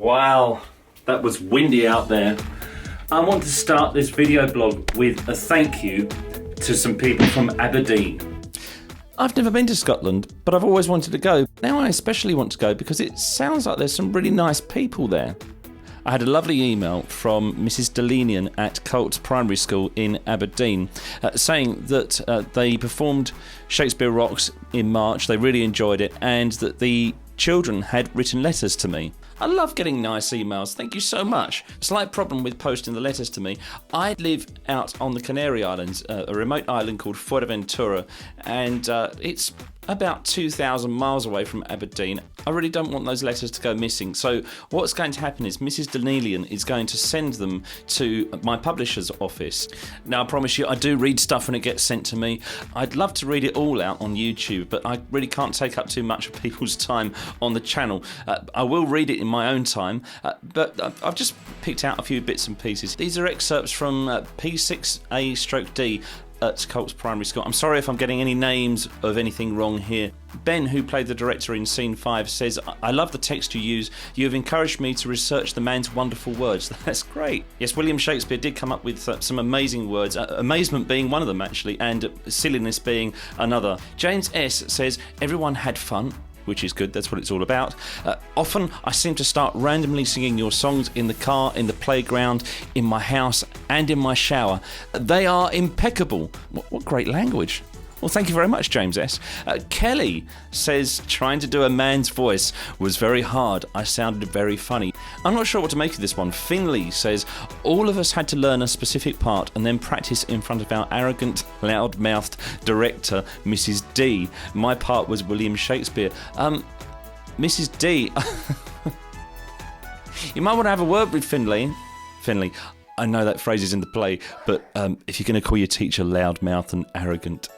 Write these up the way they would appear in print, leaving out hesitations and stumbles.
Wow, that was windy out there. I want to start this video blog with a thank you to some people from Aberdeen. I've never been to Scotland, but I've always wanted to go. Now I especially want to go because it sounds like there's some really nice people there. I had a lovely email from Mrs Danielian at Colts Primary School in Aberdeen saying that they performed Shakespeare Rocks in March, they really enjoyed it, and that the children had written letters to me. I love getting nice emails, thank you so much. Slight problem with posting the letters to me. I live out on the Canary Islands, a remote island called Fuerteventura, and it's about 2,000 miles away from Aberdeen. I really don't want those letters to go missing. So what's going to happen is Mrs Danielian is going to send them to my publisher's office. Now I promise you I do read stuff when it gets sent to me. I'd love to read it all out on YouTube, but I really can't take up too much of people's time on the channel. I will read it in my own time, but I've just picked out a few bits and pieces. These are excerpts from P6A/D at Colts Primary School. I'm sorry if I'm getting any names of anything wrong here. Ben, who played the director in Scene 5, says, I love the text you use. You have encouraged me to research the man's wonderful words. That's great. Yes, William Shakespeare did come up with some amazing words, amazement being one of them actually, and silliness being another. James S. says, everyone had fun, which is good, that's what it's all about. Often I seem to start randomly singing your songs in the car, in the playground, in my house and in my shower. They are impeccable. What great language. Well, thank you very much, James S. Kelly says, trying to do a man's voice was very hard. I sounded very funny. I'm not sure what to make of this one. Finley says, all of us had to learn a specific part and then practice in front of our arrogant, loud-mouthed director, Mrs D. My part was William Shakespeare. Mrs D, you might want to have a word with Finley. Finley, I know that phrase is in the play, but if you're going to call your teacher loudmouth and arrogant,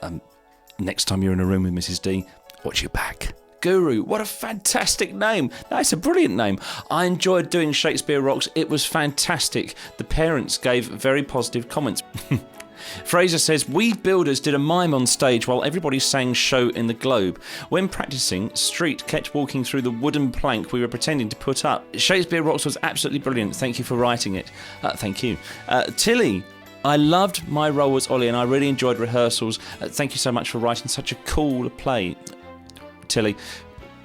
next time you're in a room with Mrs D, watch your back. Guru, what a fantastic name. That's a brilliant name. I enjoyed doing Shakespeare Rocks. It was fantastic. The parents gave very positive comments. Fraser says, we builders did a mime on stage while everybody sang Show in the Globe. When practising, Street kept walking through the wooden plank we were pretending to put up. Shakespeare Rocks was absolutely brilliant. Thank you for writing it. Thank you. Tilly, I loved my role as Ollie and I really enjoyed rehearsals. Thank you so much for writing such a cool play. Tilly,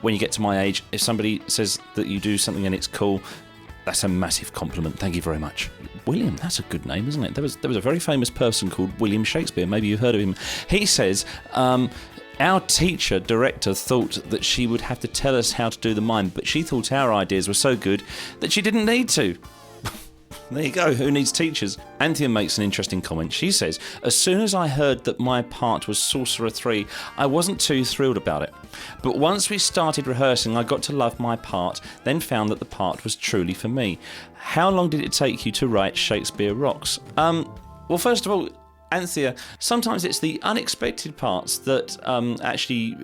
when you get to my age, if somebody says that you do something and it's cool, that's a massive compliment. Thank you very much. William, that's a good name, isn't it? There was a very famous person called William Shakespeare. Maybe you've heard of him. He says, our teacher, director, thought that she would have to tell us how to do the mime, but she thought our ideas were so good that she didn't need to. There you go, who needs teachers? Anthea makes an interesting comment. She says, as soon as I heard that my part was Sorcerer 3, I wasn't too thrilled about it. But once we started rehearsing, I got to love my part, then found that the part was truly for me. How long did it take you to write Shakespeare Rocks? Well, first of all, Anthea, sometimes it's the unexpected parts that actually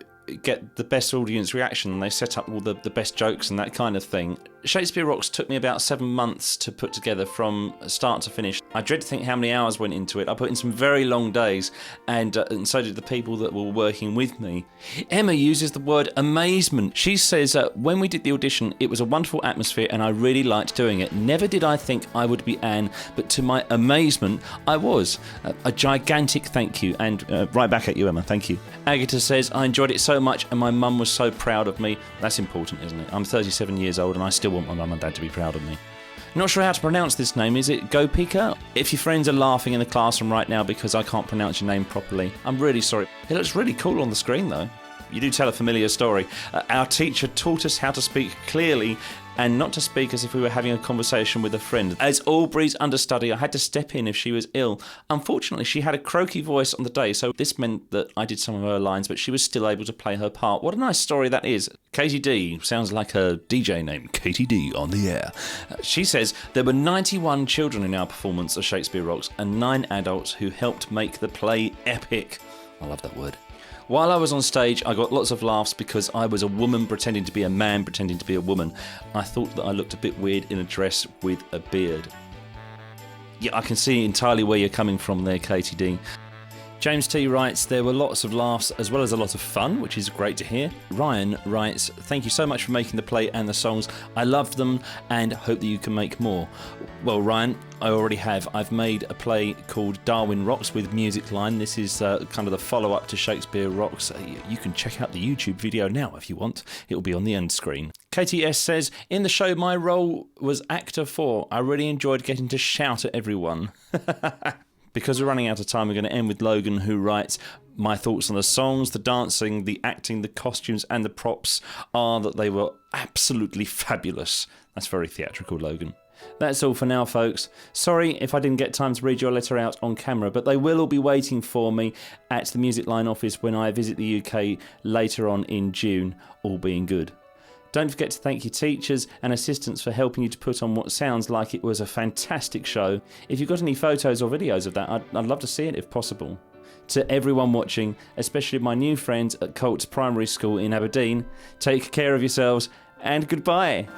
get the best audience reaction, and they set up all the best jokes and that kind of thing. Shakespeare Rocks took me about 7 months to put together from start to finish. I dread to think how many hours went into it. I put in some very long days, and so did the people that were working with me. Emma uses the word amazement. She says, when we did the audition, it was a wonderful atmosphere and I really liked doing it. Never did I think I would be Anne, but to my amazement, I was. A gigantic thank you, and right back at you, Emma, thank you. Agatha says, I enjoyed it so much and my mum was so proud of me. That's important, isn't it? I'm 37 years old and I still want my mum and dad to be proud of me. Not sure how to pronounce this name. Is it Gopika? If your friends are laughing in the classroom right now because I can't pronounce your name properly, I'm really sorry. It looks really cool on the screen though. You do tell a familiar story. Our teacher taught us how to speak clearly and not to speak as if we were having a conversation with a friend. As Aubrey's understudy, I had to step in if she was ill. Unfortunately, she had a croaky voice on the day, so this meant that I did some of her lines, but she was still able to play her part. What a nice story that is. Katie D, sounds like a DJ name. Katie D on the air. She says, there were 91 children in our performance of Shakespeare Rocks and 9 adults who helped make the play epic. I love that word. While I was on stage, I got lots of laughs because I was a woman pretending to be a man pretending to be a woman. I thought that I looked a bit weird in a dress with a beard. Yeah, I can see entirely where you're coming from there, Katie D. James T writes, there were lots of laughs as well as a lot of fun, which is great to hear. Ryan writes, thank you so much for making the play and the songs. I loved them and hope that you can make more. Well, Ryan, I already have. I've made a play called Darwin Rocks with Music Line. This is kind of the follow-up to Shakespeare Rocks. You can check out the YouTube video now if you want. It'll be on the end screen. KTS says, in the show my role was actor 4. I really enjoyed getting to shout at everyone. Because we're running out of time, we're going to end with Logan, who writes, my thoughts on the songs, the dancing, the acting, the costumes and the props are that they were absolutely fabulous. That's very theatrical, Logan. That's all for now, folks. Sorry if I didn't get time to read your letter out on camera, but they will all be waiting for me at the Music Line office when I visit the UK later on in June, all being good. Don't forget to thank your teachers and assistants for helping you to put on what sounds like it was a fantastic show. If you've got any photos or videos of that, I'd love to see it if possible. To everyone watching, especially my new friends at Colts Primary School in Aberdeen, take care of yourselves and goodbye.